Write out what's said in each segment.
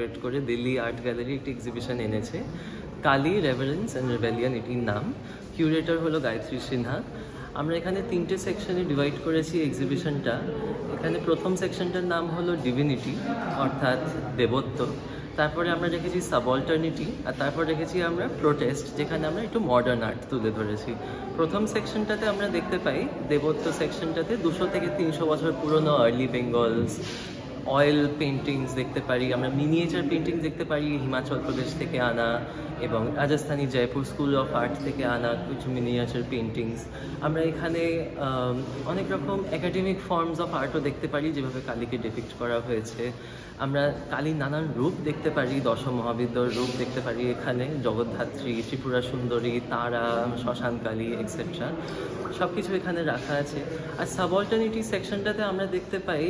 Curate করে Delhi art gallery একটি exhibition এনেছে, কালি রেভারেন্স অ্যান্ড রেবেলিয়ন এটির নাম। কিউরেটর হলো গায়ত্রী সিনহা। আমরা এখানে 3টে সেকশনে ডিভাইড করেছি এক্সিবিশনটা। এখানে প্রথম সেকশনটার নাম হলো ডিভিনিটি, অর্থাৎ দেবত্ব। তারপরে আমরা রেখেছি সাবঅল্টারনিটি, আর তারপর রেখেছি আমরা প্রোটেস্ট, যেখানে আমরা একটু মডার্ন আর্ট তুলে ধরেছি। প্রথম সেকশনটাতে আমরা দেখতে পাই, দেবত্ব সেকশনটাতে 200 থেকে 300 বছর পুরনো আর্লি বেঙ্গলস, অয়েল পেন্টিংস দেখতে পারি, আমরা মিনিয়েচার পেন্টিং দেখতে পারি হিমাচল প্রদেশ থেকে আনা এবং Rajasthani Jaipur school of art থেকে আনা কিছু মিনিয়েচার পেন্টিংস। আমরা এখানে অনেক রকম একাডেমিক ফর্মস অফ আর্টও দেখতে পারি, যেভাবে কালীকে ডিপিক্ট করা হয়েছে। আমরা কালীর নানান রূপ দেখতে পারি, দশ মহাবিদ্যর রূপ দেখতে পারি এখানে, জগদ্ধাত্রী, ত্রিপুরা সুন্দরী, তারা, শ্মশান কালী এক্সেট্রা, সব কিছু এখানে রাখা আছে। আর সাবঅল্টারনিটি সেকশনটাতে আমরা দেখতে পাই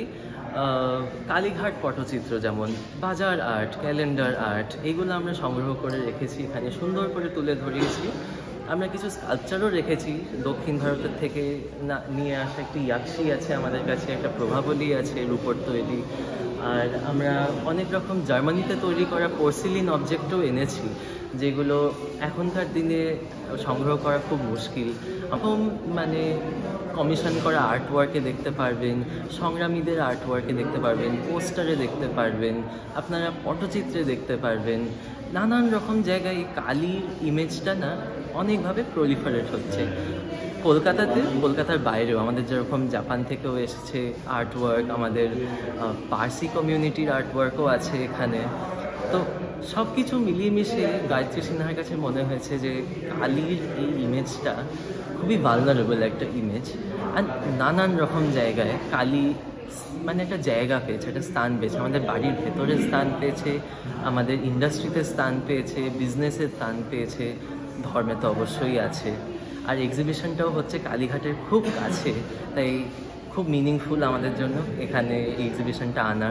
কালীঘাট পটচিত্র, যেমন বাজার আর্ট, ক্যালেন্ডার আর্ট, এইগুলো আমরা সংগ্রহ করে রেখেছি, এখানে সুন্দর করে তুলে ধরিয়েছি। আমরা কিছু স্কাল্পচারও রেখেছি, দক্ষিণ ভারতের থেকে নিয়ে আসা একটি ইয়াক্ষী আছে আমাদের কাছে, একটা প্রভাবলী আছে রূপোর তৈরি। আর আমরা অনেক রকম জার্মানিতে তৈরি করা পোর্সিলিন অবজেক্টও এনেছি, যেগুলো এখনকার দিনে সংগ্রহ করা খুব মুশকিল। এখন মানে কমিশন করা আর্টওয়ার্কে দেখতে পারবেন, সংগ্রামীদের আর্টওয়ার্কে দেখতে পারবেন, পোস্টারে দেখতে পারবেন, আপনারা পটচিত্রে দেখতে পারবেন। নানান রকম জায়গায় কালীর ইমেজটা না অনেকভাবে প্রলিফারেট হচ্ছে। কলকাতার বাইরেও আমাদের যেরকম জাপান থেকেও এসেছে আর্টওয়ার্ক, আমাদের পার্সি কমিউনিটির আর্টওয়ার্কও আছে এখানে। তো সব কিছু মিলিয়ে মিশিয়ে গায়ত্রী সিনহার কাছে মনে হয়েছে যে কালীর এই ইমেজটা খুবই ভালনারেবল একটা ইমেজ। আর নানান রকম জায়গায় কালী মানে একটা জায়গা পেয়েছে, একটা স্থান পেয়েছে, আমাদের বাড়ির ভেতরে স্থান পেয়েছে, আমাদের ইন্ডাস্ট্রিতে স্থান পেয়েছে, বিজনেসে স্থান পেয়েছে, ধর্মে তো অবশ্যই আছে। আর এক্সিবিশনটাও হচ্ছে কালীঘাটের খুব কাছে, তাই খুব মিনিংফুল আমাদের জন্য এখানে এই এক্সিবিশনটা আনা।